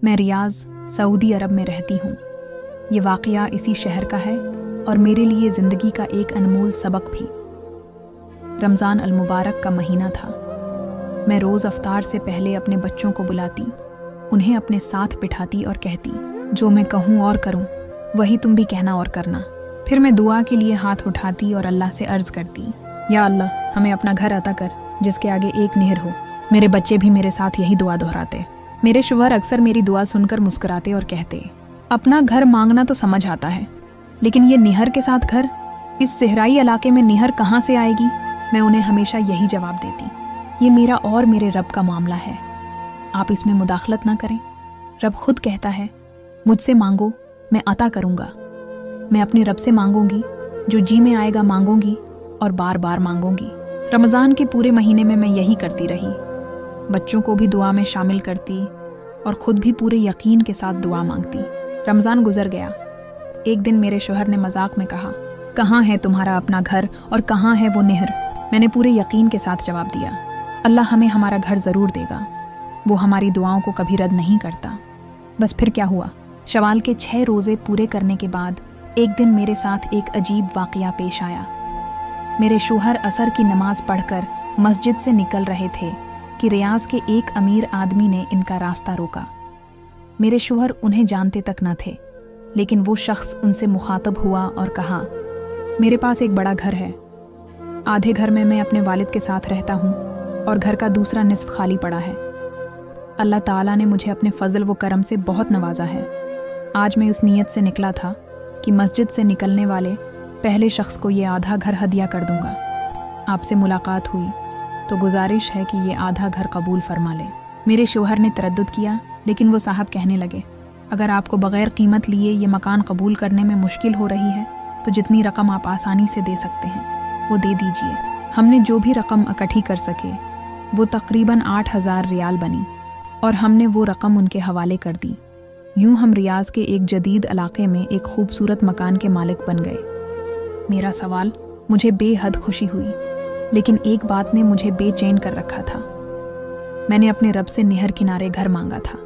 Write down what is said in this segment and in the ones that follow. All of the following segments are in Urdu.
میں ریاض سعودی عرب میں رہتی ہوں۔ یہ واقعہ اسی شہر کا ہے اور میرے لیے زندگی کا ایک انمول سبق بھی۔ رمضان المبارک کا مہینہ تھا۔ میں روز افطار سے پہلے اپنے بچوں کو بلاتی، انہیں اپنے ساتھ بٹھاتی اور کہتی، جو میں کہوں اور کروں وہی تم بھی کہنا اور کرنا۔ پھر میں دعا کے لیے ہاتھ اٹھاتی اور اللہ سے عرض کرتی، یا اللہ ہمیں اپنا گھر عطا کر جس کے آگے ایک نہر ہو۔ میرے بچے بھی میرے ساتھ یہی دعا دہراتے۔ میرے شوہر اکثر میری دعا سن کر مسکراتے اور کہتے، اپنا گھر مانگنا تو سمجھ آتا ہے، لیکن یہ نہر کے ساتھ گھر، اس صحرائی علاقے میں نہر کہاں سے آئے گی؟ میں انہیں ہمیشہ یہی جواب دیتی، یہ میرا اور میرے رب کا معاملہ ہے، آپ اس میں مداخلت نہ کریں۔ رب خود کہتا ہے، مجھ سے مانگو میں عطا کروں گا۔ میں اپنے رب سے مانگوں گی، جو جی میں آئے گا مانگوں گی اور بار بار مانگوں گی۔ رمضان کے پورے مہینے میں یہی کرتی رہی، بچوں کو بھی دعا میں شامل کرتی اور خود بھی پورے یقین کے ساتھ دعا مانگتی۔ رمضان گزر گیا۔ ایک دن میرے شوہر نے مذاق میں کہا، کہاں ہے تمہارا اپنا گھر اور کہاں ہے وہ نہر؟ میں نے پورے یقین کے ساتھ جواب دیا، اللہ ہمیں ہمارا گھر ضرور دے گا، وہ ہماری دعاؤں کو کبھی رد نہیں کرتا۔ بس پھر کیا ہوا؟ شوال کے 6 روزے پورے کرنے کے بعد ایک دن میرے ساتھ ایک عجیب واقعہ پیش آیا۔ میرے شوہر عصر کی نماز پڑھ کر مسجد سے نکل رہے تھے کہ ریاض کے ایک امیر آدمی نے ان کا راستہ روکا۔ میرے شوہر انہیں جانتے تک نہ تھے، لیکن وہ شخص ان سے مخاطب ہوا اور کہا، میرے پاس ایک بڑا گھر ہے، آدھے گھر میں اپنے والد کے ساتھ رہتا ہوں اور گھر کا دوسرا نصف خالی پڑا ہے۔ اللہ تعالیٰ نے مجھے اپنے فضل و کرم سے بہت نوازا ہے۔ آج میں اس نیت سے نکلا تھا کہ مسجد سے نکلنے والے پہلے شخص کو یہ آدھا گھر ہدیہ کر دوں گا۔ آپ سے ملاقات ہوئی تو گزارش ہے کہ یہ آدھا گھر قبول فرما لیں۔ میرے شوہر نے تردد کیا، لیکن وہ صاحب کہنے لگے، اگر آپ کو بغیر قیمت لیے یہ مکان قبول کرنے میں مشکل ہو رہی ہے تو جتنی رقم آپ آسانی سے دے سکتے ہیں وہ دے دیجیے۔ ہم نے جو بھی رقم اکٹھی کر سکے وہ تقریباً 8,000 ریال بنی اور ہم نے وہ رقم ان کے حوالے کر دی۔ یوں ہم ریاض کے ایک جدید علاقے میں ایک خوبصورت مکان کے مالک بن گئے۔ میرا سوال، مجھے بے حد خوشی ہوئی، لیکن ایک بات نے مجھے بے چین کر رکھا تھا۔ میں نے اپنے رب سے نہر کنارے گھر مانگا تھا،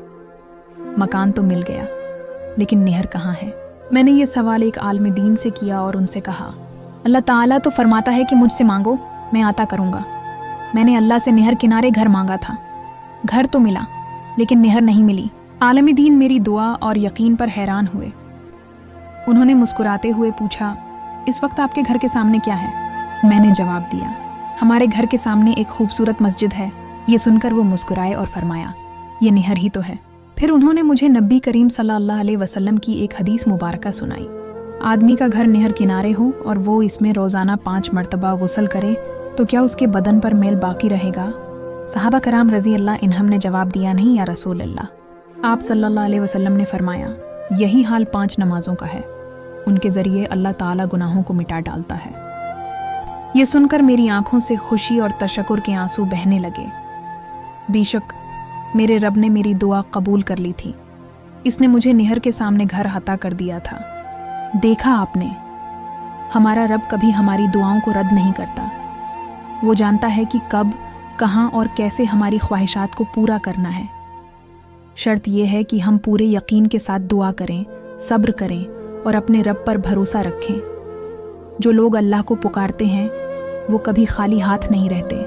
مکان تو مل گیا، لیکن نہر کہاں ہے؟ میں نے یہ سوال ایک عالم دین سے کیا اور ان سے کہا، اللہ تعالیٰ تو فرماتا ہے کہ مجھ سے مانگو میں عطا کروں گا۔ میں نے اللہ سے نہر کنارے گھر مانگا تھا، گھر تو ملا لیکن نہر نہیں ملی۔ عالم دین میری دعا اور یقین پر حیران ہوئے۔ انہوں نے مسکراتے ہوئے پوچھا، اس وقت آپ کے گھر کے سامنے کیا ہے؟ میں نے جواب دیا، ہمارے گھر کے سامنے ایک خوبصورت مسجد ہے۔ یہ سن کر وہ مسکرائے اور فرمایا، یہ نہر ہی تو ہے۔ پھر انہوں نے مجھے نبی کریم صلی اللہ علیہ وسلم کی ایک حدیث مبارکہ سنائی، آدمی کا گھر نہر کنارے ہو اور وہ اس میں روزانہ 5 مرتبہ غسل کرے تو کیا اس کے بدن پر میل باقی رہے گا؟ صحابہ کرام رضی اللہ عنہم نے جواب دیا، نہیں یا رسول اللہ۔ آپ صلی اللہ علیہ وسلم نے فرمایا، یہی حال 5 نمازوں کا ہے، ان کے ذریعے اللہ تعالیٰ گناہوں کو مٹا ڈالتا ہے۔ یہ سن کر میری آنکھوں سے خوشی اور تشکر کے آنسو بہنے لگے۔ بے شک میرے رب نے میری دعا قبول کر لی تھی، اس نے مجھے نہر کے سامنے گھر عطا کر دیا تھا۔ دیکھا آپ نے، ہمارا رب کبھی ہماری دعاؤں کو رد نہیں کرتا، وہ جانتا ہے کہ کب، کہاں اور کیسے ہماری خواہشات کو پورا کرنا ہے۔ شرط یہ ہے کہ ہم پورے یقین کے ساتھ دعا کریں، صبر کریں اور اپنے رب پر بھروسہ رکھیں۔ جو لوگ اللہ کو پکارتے ہیں وہ کبھی خالی ہاتھ نہیں رہتے۔